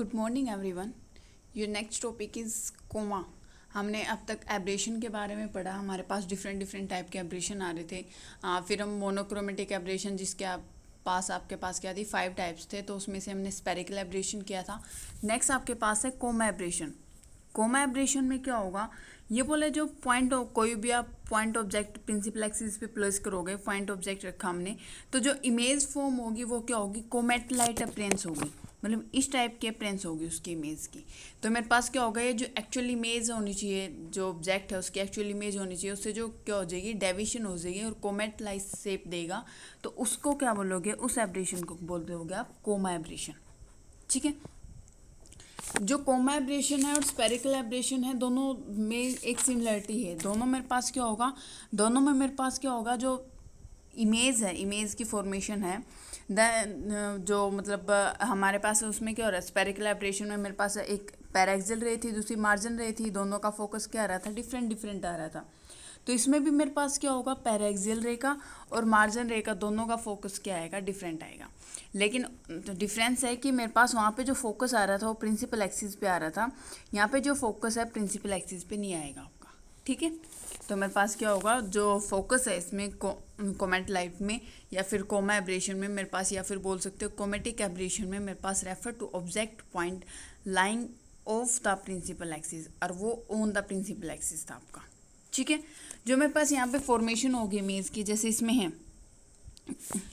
Good morning everyone. Your next topic is coma. हमने अब तक एब्रेशन के बारे में पढ़ा। हमारे पास डिफरेंट टाइप के एब्रेशन आ रहे थे। फिर हम मोनोक्रोमेटिक एब्रेशन जिसके आपके पास क्या थी 5 टाइप्स थे, तो उसमें से हमने स्पेरिकल एब्रेशन किया था। नेक्स्ट आपके पास है कोमा एब्रेशन। कोमा एब्रेशन में क्या होगा, ये बोले जो पॉइंट कोई भी आप पॉइंट ऑब्जेक्ट प्रिंसिपल एक्सिस पे प्लेस करोगे, पॉइंट ऑब्जेक्ट रखा हमने, तो जो इमेज फॉर्म होगी वो क्या होगी, कोमेटलाइट अपीयरेंस होगी। मतलब इस टाइप की अपीयरेंस होगी उसकी इमेज की। तो मेरे पास क्या होगा, ये जो एक्चुअल इमेज होनी चाहिए, जो ऑब्जेक्ट है उसकी एक्चुअल इमेज होनी चाहिए, उससे जो क्या हो जाएगी डेविएशन हो जाएगी और कोमेटलाइट शेप देगा। तो उसको क्या बोलोगे, उस एब्रेशन को बोल दोगे आप कोमा एब्रेशन। ठीक है। जो कोमा एब्रेशन है और स्पेरिकल एब्रेशन है, दोनों में एक सिमिलरिटी है। दोनों मेरे पास क्या होगा, दोनों में मेरे पास क्या होगा, जो इमेज है, इमेज की फॉर्मेशन है, जो मतलब हमारे पास उसमें क्या हो रहा है, स्पेरिकल एब्रेशन में मेरे पास एक पैराक्सियल रे थी, दूसरी मार्जिन रे थी, दोनों का फोकस क्या आ रहा था, डिफरेंट आ रहा था। तो इसमें भी मेरे पास क्या होगा, पैराक्सियल रे का और मार्जिन रे का दोनों का फोकस क्या आएगा, डिफरेंट आएगा। लेकिन डिफरेंस है कि मेरे पास वहाँ पे जो फोकस आ रहा था वो प्रिंसिपल एक्सिस पे आ रहा था, यहाँ पे जो फोकस है प्रिंसिपल एक्सिस पे नहीं आएगा आपका। ठीक है। तो मेरे पास क्या होगा, जो फोकस है इसमें कोमेटलाइट में या फिर कोमा एब्रेशन में मेरे पास, या फिर बोल सकते हो कोमेटिक एब्रेशन में मेरे पास, refer to object point lying off the principal axis, और वो ऑन द प्रिंसिपल एक्सिस था आपका। ठीक है। जो मेरे पास यहाँ पे फॉर्मेशन होगी इमेज की, जैसे इसमें है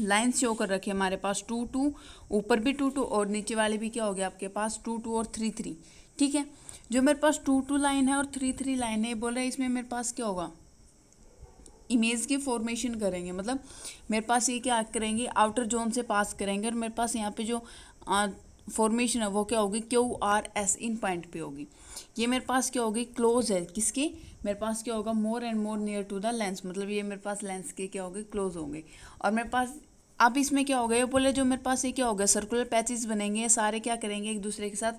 लाइन शो कर रखे हमारे पास 2 2, ऊपर भी 2 2 और नीचे वाले भी क्या हो गया आपके पास 2 2 और 3 3। ठीक है। जो मेरे पास 2 2 लाइन है और 3 3 लाइन है, बोल रहे हैं इसमें मेरे पास क्या होगा, इमेज की फॉर्मेशन करेंगे। मतलब मेरे पास ये क्या करेंगे, आउटर जोन से पास करेंगे, और मेरे पास यहाँ पे जो फॉर्मेशन है वो क्या होगी, QRS इन पॉइंट पे होगी। ये मेरे पास क्या होगी, क्लोज है किसकी, मेरे पास क्या होगा, more and more near to the lens, मतलब ये मेरे पास लेंस के क्या होंगे, क्लोज होंगे। और मेरे पास अब इसमें क्या होगा, ये बोले जो मेरे पास ये क्या होगा, सर्कुलर पैचेस बनेंगे, ये सारे क्या करेंगे, एक दूसरे के साथ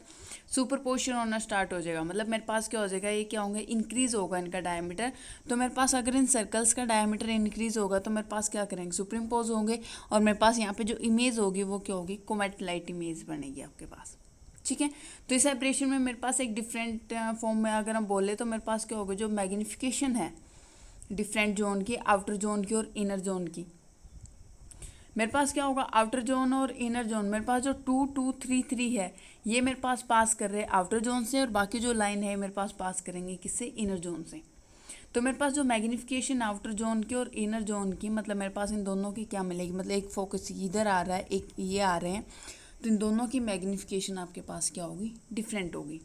सुपरपोजिशन होना स्टार्ट हो जाएगा। मतलब मेरे पास क्या हो जाएगा, ये क्या होंगे, इंक्रीज होगा इनका डायमीटर। तो मेरे पास अगर इन सर्कल्स का डायमीटर इंक्रीज होगा तो मेरे पास क्या करेंगे, सुपरइम्पोज होंगे, और मेरे पास यहाँ पे जो इमेज होगी वो क्या होगी, कोमेटलाइट इमेज बनेगी आपके पास। ठीक है। तो इस एब्रेशन में मेरे पास एक डिफरेंट फॉर्म में अगर हम बोले तो मेरे पास क्या होगा, जो मैग्निफिकेशन है डिफरेंट जोन की, आउटर जोन की और इनर जोन की, मेरे पास क्या होगा, आउटर जोन और इनर जोन, मेरे पास जो 2 2 3 3 है ये मेरे पास पास कर रहे हैं आउटर जोन से, और बाकी जो लाइन है मेरे पास पास करेंगे किससे, इनर जोन से। तो मेरे पास जो मैग्निफिकेशन आउटर जोन की और इनर जोन की, मतलब मेरे पास इन दोनों की क्या मिलेगी, मतलब एक फोकस इधर आ रहा है, एक ये आ रहे हैं, तो इन दोनों की मैग्निफिकेशन आपके पास क्या होगी, डिफरेंट होगी।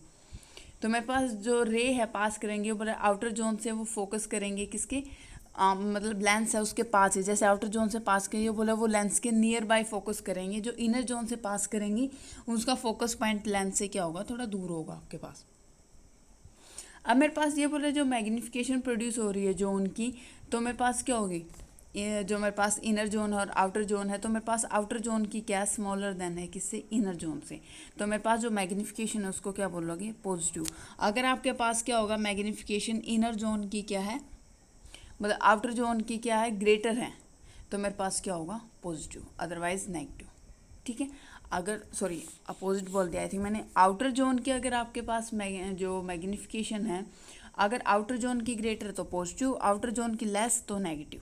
तो मेरे पास जो रे है पास करेंगे वो आउटर जोन से, वो फोकस करेंगे किसके, मतलब लेंस है उसके पास है, जैसे आउटर जोन से पास करिए बोला वो लेंस के नियर बाय फोकस करेंगे। जो इनर जोन से पास करेंगी उसका फोकस पॉइंट लेंस से क्या होगा, थोड़ा दूर होगा आपके पास। अब मेरे पास ये बोले जो मैग्निफिकेशन प्रोड्यूस हो रही है जोन की, तो मेरे पास क्या होगी, ये जो मेरे पास इनर जोन और आउटर जोन है, तो मेरे पास आउटर जोन की क्या स्मॉलर देन है किससे, इनर जोन से। तो मेरे पास जो मैग्निफिकेशन है उसको क्या बोलोगे, पॉजिटिव। अगर आपके पास क्या होगा, मैग्निफिकेशन इनर जोन की क्या है, मतलब आउटर जोन की क्या है, ग्रेटर है, तो मेरे पास क्या होगा, पॉजिटिव, अदरवाइज नेगेटिव। ठीक है। अगर सॉरी अपोजिट बोल दिया आई थिंक मैंने, आउटर जोन की अगर आपके पास जो मैग्निफिकेशन है, अगर आउटर जोन की ग्रेटर तो पॉजिटिव, आउटर जोन की लेस तो नेगेटिव।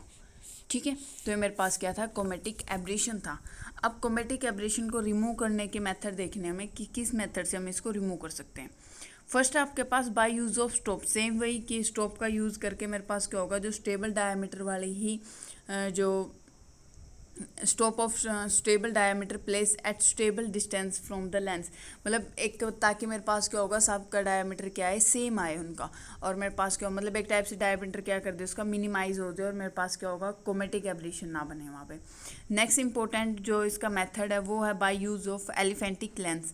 ठीक है। तो ये मेरे पास क्या था, कोमेटिक एब्रेशन था। अब कोमेटिक एब्रेशन को रिमूव करने के मेथड देखने हमें कि किस मेथड से हम इसको रिमूव कर सकते हैं। फर्स्ट आपके पास by use of stop, same वही कि स्टॉप का यूज़ करके मेरे पास क्या होगा, जो स्टेबल डायमीटर वाली ही जो stop of stable diameter place at stable distance from the lens, मतलब एक ताकि मेरे पास क्या होगा, सबका डायमीटर क्या है, सेम आए उनका, और मेरे पास क्या मतलब एक टाइप से डायमीटर क्या कर दे उसका मिनिमाइज हो जाए, और मेरे पास क्या होगा, कोमेटिक एब्रेशन ना बने वहाँ पे। नेक्स्ट इंपॉर्टेंट जो इसका मेथड है वो है बाय यूज़ ऑफ एलिफेंटिक लेंस।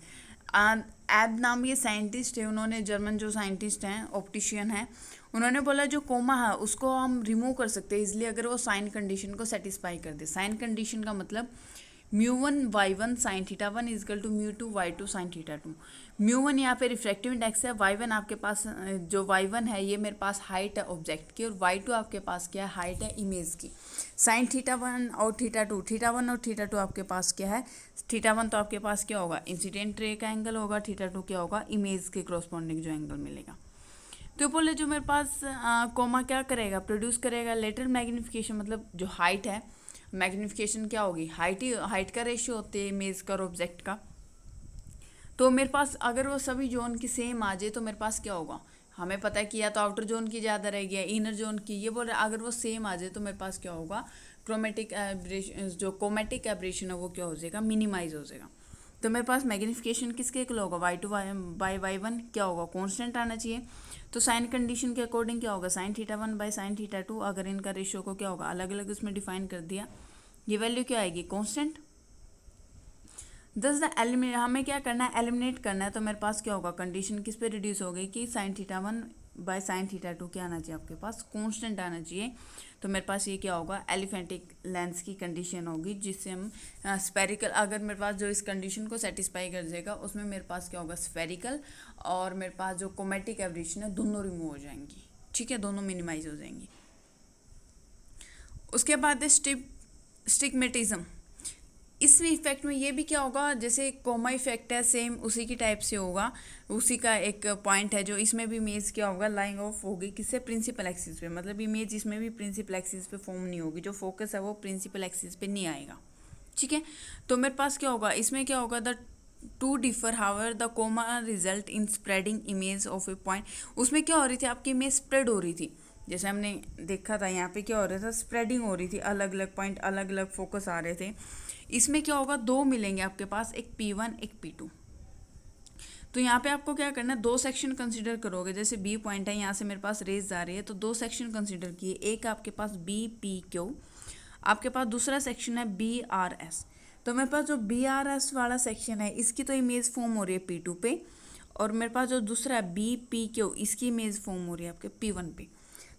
एब नाम ये साइंटिस्ट है, उन्होंने जर्मन जो साइंटिस्ट हैं, ऑप्टिशियन है, उन्होंने बोला जो कोमा है उसको हम रिमूव कर सकते हैं इजिली अगर वो साइन कंडीशन को सेटिस्फाई कर दे। साइन कंडीशन का मतलब μ1 y1 sin theta 1 is equal to μ2 y2 sin theta 2। μ1 यहाँ पे रिफ्रैक्टिव इंडेक्स है, y1 आपके पास जो y1 है ये मेरे पास हाइट है ऑब्जेक्ट की, और y2 आपके पास क्या है, हाइट है इमेज की। साइन थीटा 1 और थीटा 2, थीटा 1 और थीटा 2 आपके पास क्या है, थीटा 1 तो आपके पास क्या होगा, इंसिडेंट रे का एंगल होगा, थीटा 2 क्या होगा, इमेज के करस्पॉन्डिंग जो एंगल मिलेगा। तो बोले जो मेरे पास कोमा क्या करेगा, प्रोड्यूस करेगा लेटरल मैग्निफिकेशन, मतलब जो हाइट है, मैग्निफिकेशन क्या होगी, हाइट का रेशियो होती है इमेज का और ऑब्जेक्ट का। तो मेरे पास अगर वो सभी जोन की सेम आ जाए तो मेरे पास क्या होगा, हमें पता है कि या तो आउटर जोन की ज़्यादा रहेगी या इनर जोन की, ये बोल रहे अगर वो सेम आ जाए तो मेरे पास क्या होगा, क्रोमेटिक एब्रेशन, जो क्रोमेटिक एब्रेशन है वो क्या हो जाएगा, मिनिमाइज हो जाएगा। तो मेरे पास मैग्निफिकेशन किसके इक्वल होगा, y2 बाई y1 क्या होगा, कांस्टेंट आना चाहिए। तो साइन कंडीशन के अकॉर्डिंग क्या होगा, sine theta 1 by sine theta 2, अगर इनका रेशियो को क्या होगा, अलग अलग उसमें डिफाइन कर दिया, ये वैल्यू क्या आएगी, कांस्टेंट। दस द एलिमिनेट, हमें क्या करना है, एलिमिनेट करना है। तो मेरे पास क्या होगा, कंडीशन किस पे रिड्यूस हो गई कि sine theta 1 by sine theta 2 क्या आना चाहिए, आपके पास कांस्टेंट आना चाहिए। तो मेरे पास ये क्या होगा, एलिफेंटिक लेंस की कंडीशन होगी, जिससे हम स्फेरिकल, अगर मेरे पास जो इस कंडीशन को सेटिस्फाई कर जाएगा उसमें मेरे पास क्या होगा, स्फेरिकल और मेरे पास जो क्रोमेटिक एब्रेशन है दोनों रिमूव हो जाएंगी, ठीक है, दोनों मिनिमाइज हो जाएंगी। उसके बाद स्टिग्मेटिज्म, इस इफेक्ट में ये भी क्या होगा, जैसे कोमा इफेक्ट है सेम उसी की टाइप से होगा, उसी का एक पॉइंट है जो इसमें भी इमेज क्या होगा, लाइंग ऑफ होगी किससे, प्रिंसिपल एक्सिस पे, मतलब इमेज इसमें भी प्रिंसिपल एक्सिस पे फॉर्म नहीं होगी, जो फोकस है वो प्रिंसिपल एक्सिस पे नहीं आएगा, ठीक है। तो मेरे पास क्या होगा, इसमें क्या होगा, the two differ however the coma result in spreading image of a point. उसमें क्या हो रही थी, आपकी इमेज स्प्रेड हो रही थी, जैसे हमने देखा था यहाँ पे क्या हो रहा था, स्प्रेडिंग हो रही थी, अलग अलग पॉइंट अलग अलग फोकस आ रहे थे। इसमें क्या होगा, दो मिलेंगे आपके पास, एक P1 एक P2। तो यहाँ पे आपको क्या करना है, दो सेक्शन कंसीडर करोगे, जैसे B पॉइंट है, यहाँ से मेरे पास रेज जा रही है, तो दो सेक्शन कंसीडर किए, एक आपके पास BPQ, आपके पास दूसरा सेक्शन है BRS। तो मेरे पास जो BRS वाला सेक्शन है इसकी तो इमेज फॉर्म हो रही है P2 पे, और मेरे पास जो दूसरा है BPQ इसकी इमेज फॉर्म हो रही है आपके P1 पे।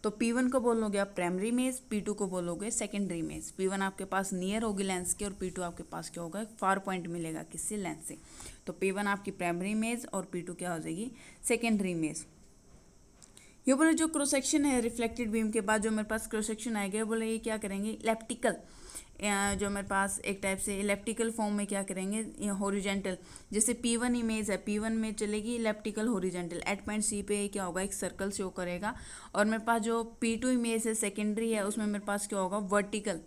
तो P1 को बोलोगे आप प्राइमरी इमेज, P2 को बोलोगे सेकेंडरी इमेज। P1 आपके पास नियर होगी लेंस के, और P2 आपके पास क्या होगा, फार पॉइंट मिलेगा किससे, लेंस से। तो P1 आपकी प्राइमरी इमेज और P2 क्या हो जाएगी, सेकेंडरी इमेज। ये बोले जो क्रॉस सेक्शन है रिफ्लेक्टेड बीम के बाद जो मेरे पास क्रॉस सेक्शन आएगा, बोले ये क्या करेंगे, इलेप्टिकल, जो मेरे पास एक टाइप से इलेप्टिकल फॉर्म में क्या करेंगे, हॉरिजेंटल, जैसे P1 इमेज है, P1 में चलेगी elliptical horizontal, at point C पे क्या होगा, एक सर्कल शो करेगा। और मेरे पास जो P2 इमेज है सेकेंडरी है, उसमें मेरे पास क्या होगा, वर्टिकल,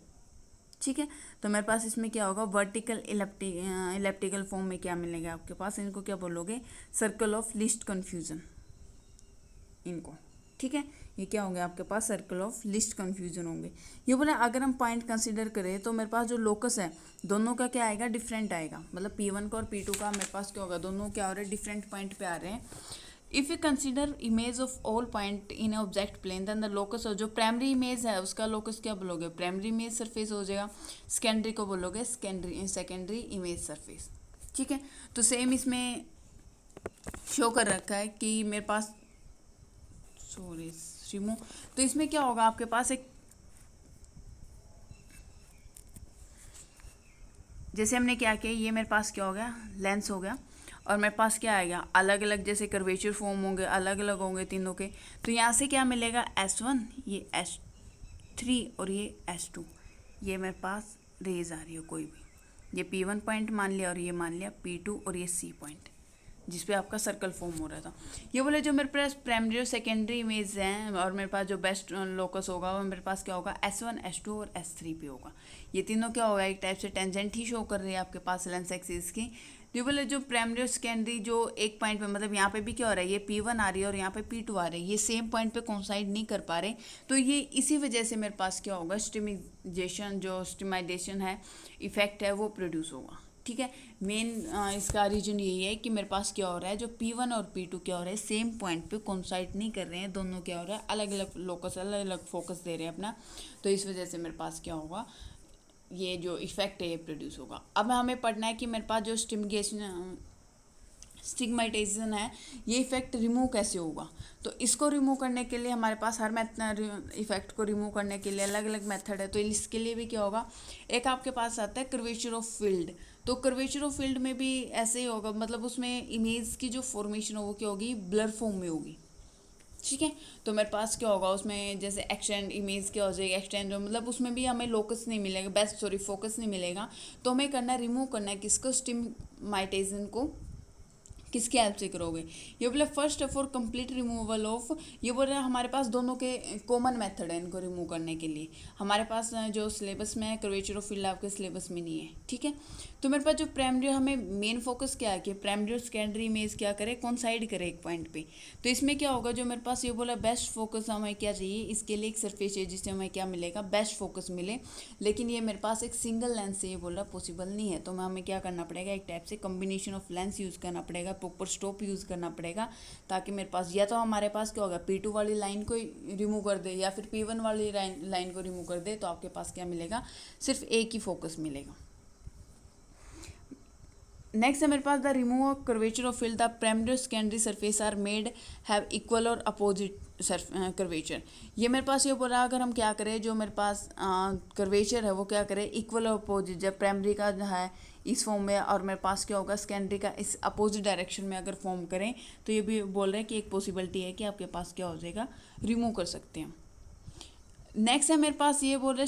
ठीक है। तो मेरे पास इसमें क्या होगा, वर्टिकल इलेप्टिकल फॉर्म में क्या मिलेगा आपके पास, इनको क्या बोलोगे, सर्कल ऑफ लीस्ट कन्फ्यूजन, इनको, ठीक है। ये क्या होंगे आपके पास, सर्कल ऑफ लीस्ट कन्फ्यूजन होंगे। ये बोले अगर हम पॉइंट कंसीडर करें तो मेरे पास जो लोकस है दोनों का क्या आएगा, डिफरेंट आएगा, मतलब P1 का और P2 का मेरे पास क्या होगा, दोनों क्या हो रहे हैं, डिफरेंट पॉइंट पे आ रहे हैं। If you consider image of all point in object plane, then the locus, और जो प्राइमरी इमेज है उसका लोकस क्या बोलोगे, प्राइमरी इमेज सरफेस हो जाएगा, सेकेंडरी को बोलोगे सेकेंडरी इमेज सरफेस, ठीक है। तो सेम इसमें शो कर रखा है कि मेरे पास रिमूव, तो इसमें क्या होगा आपके पास एक, जैसे हमने क्या किया, ये मेरे पास क्या हो गया, लेंस हो गया, और मेरे पास क्या आएगा, अलग अलग जैसे कर्वेचर फॉर्म होंगे, अलग अलग होंगे तीनों के। तो यहाँ से क्या मिलेगा, S1, ये S3 और ये S2, ये मेरे पास रेज आ रही है कोई भी, ये P1 पॉइंट मान लिया और ये मान लिया P2 और ये C पॉइंट, जिसपे आपका सर्कल फॉर्म हो रहा था। ये बोले जो मेरे पास प्राइमरी और सेकेंडरी इमेज हैं, और मेरे पास जो बेस्ट लोकस होगा वो मेरे पास क्या होगा, S1 S2 और S3 पे होगा। ये तीनों क्या होगा, एक टाइप से टेंजेंट ही शो कर रही है आपके पास लेंस एक्सिस की। ये बोले जो प्राइमरी और सेकेंडरी जो एक पॉइंट पे, मतलब यहाँ पे भी क्या हो रहा है, ये P1 आ रही है और यहाँ पे P2 आ रही है, ये सेम पॉइंट पे कोइंसाइड नहीं कर पा रहे, तो ये इसी वजह से मेरे पास क्या होगा, स्टिमाइजेशन है, इफेक्ट है वो प्रोड्यूस होगा, ठीक है। मेन इसका रीजन यही है कि मेरे पास क्या हो रहा है, जो P1 और P2 क्या हो रहा है, सेम पॉइंट पे कोइंसाइड नहीं कर रहे हैं, दोनों क्या हो रहा है, अलग अलग लोकस, अलग अलग फोकस दे रहे हैं अपना। तो इस वजह से मेरे पास क्या होगा, ये जो इफेक्ट है ये प्रोड्यूस होगा। अब हमें पढ़ना है कि मेरे पास जो स्टिग्मेटाइजेशन है, ये इफेक्ट रिमूव कैसे होगा। तो इसको रिमूव करने के लिए हमारे पास हर इफेक्ट को रिमूव करने के लिए अलग अलग मेथड है। तो इसके लिए भी क्या होगा, एक आपके पास आता है कर्वेचर ऑफ फील्ड। तो कर्वेचर ऑफ फील्ड में भी ऐसे ही होगा, मतलब उसमें इमेज की जो फॉर्मेशन हो वो क्या होगी, ब्लर फॉर्म में होगी। ठीक है, तो मेरे पास क्या होगा उसमें, जैसे एक्सटेंड इमेज क्या हो जाएगी, एक्सटेंड मतलब उसमें भी हमें लोकस नहीं मिलेगा, फोकस नहीं मिलेगा। तो हमें करना है, रिमूव करना है किसको, स्टिग्मेटाइजेशन को। किसकी हेल्प से करोगे, ये बोले first for complete removal of, ये बोल रहे हैं हमारे पास दोनों के कॉमन मेथड है इनको रिमूव करने के लिए। हमारे पास जो सिलेबस में है कर्वेचर ऑफ फील्ड आपके सिलेबस में नहीं है। ठीक है, तो मेरे पास जो प्राइमरी, हमें मेन फोकस क्या है कि प्राइमरी और सेकेंडरी इमेज क्या करे, कॉन्साइड करे एक पॉइंट पे। तो इसमें क्या होगा, जो मेरे पास ये बोला बेस्ट फोकस हमें क्या चाहिए, इसके लिए एक सरफेस है जिससे हमें क्या मिलेगा, बेस्ट फोकस मिले। लेकिन ये मेरे पास एक सिंगल लेंस से ये बोल रहा पॉसिबल नहीं है, तो हमें क्या करना पड़ेगा, एक टाइप से कम्बिनेशन ऑफ लेंस यूज़ करना पड़ेगा, प्रॉपर स्टॉप यूज़ करना पड़ेगा, ताकि मेरे पास या तो हमारे पास क्या होगा, P2 वाली लाइन को रिमूव कर दे या फिर P1 वाली लाइन को रिमूव कर दे, तो आपके पास क्या मिलेगा, सिर्फ एक ही फोकस मिलेगा। नेक्स्ट है मेरे पास the remove curvature of field, the primary secondary surface are made have equal और अपोजिट कर्वेचर। ये मेरे पास ये बोला, अगर हम क्या करें, जो मेरे पास कर्वेचर है वो क्या करें, इक्वल और अपोजिट, जब प्राइमरी का है इस फॉर्म में और मेरे पास क्या होगा सेकेंडरी का इस अपोजिट डायरेक्शन में अगर फॉर्म करें, तो ये भी बोल रहे हैं कि एक पॉसिबिलिटी है कि आपके पास क्या हो जाएगा, रिमूव कर सकते हैं। नेक्स्ट है मेरे पास ये बोल रहे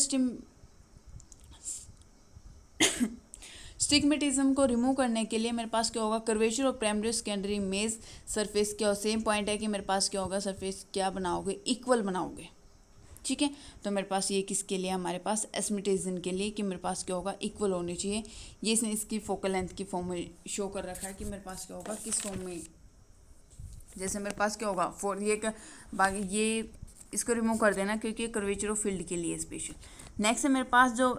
स्टिग्मेटिज्म को रिमूव करने के लिए मेरे पास क्या होगा, कर्वेचर और प्राइमरी सेकेंडरी इमेज सरफेस क्या सेम पॉइंट है कि मेरे पास क्या होगा, सरफेस क्या बनाओगे, इक्वल बनाओगे। ठीक है, तो मेरे पास ये किसके लिए, हमारे पास एस्टिग्मेटिज्म के लिए, कि मेरे पास क्या होगा, इक्वल होनी चाहिए। ये इसने इसकी फोकल लेंथ की फॉर्म में शो कर रखा है कि मेरे पास क्या होगा, किस फॉर्म में, जैसे मेरे पास क्या होगा बाकी ये इसको रिमूव कर देना क्योंकि कर्वेचर ऑफ फील्ड के लिए स्पेशल। नेक्स्ट है मेरे पास जो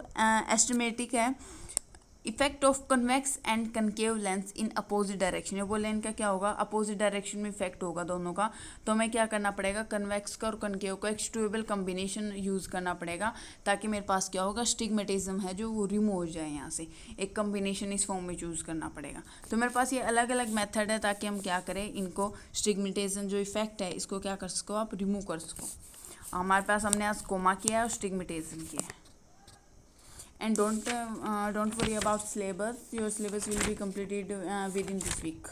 एस्टिमेटिक है, effect of convex and concave lens in opposite direction. ये बोले इनका क्या होगा, अपोजिट डायरेक्शन में इफेक्ट होगा दोनों का। तो हमें क्या करना पड़ेगा, कन्वेक्स का और कनकेव का एक्सट्रूएबल कम्बिनेशन यूज़ करना पड़ेगा, ताकि मेरे पास क्या होगा, स्टिग्मेटिज्म है जो वो रिमूव हो जाए। यहाँ से एक कम्बिनेशन इस फॉर्म में चूज़ करना पड़ेगा। तो मेरे पास ये अलग अलग मेथड है ताकि हम क्या करें, इनको स्टिग्मेटिज्म जो इफेक्ट है इसको क्या कर सको, आप रिमूव कर सको। हमारे पास हमने आज कोमा किया है और स्टिग्मेटिज्म किया है। And don't worry about syllabus, your syllabus will be completed within this week.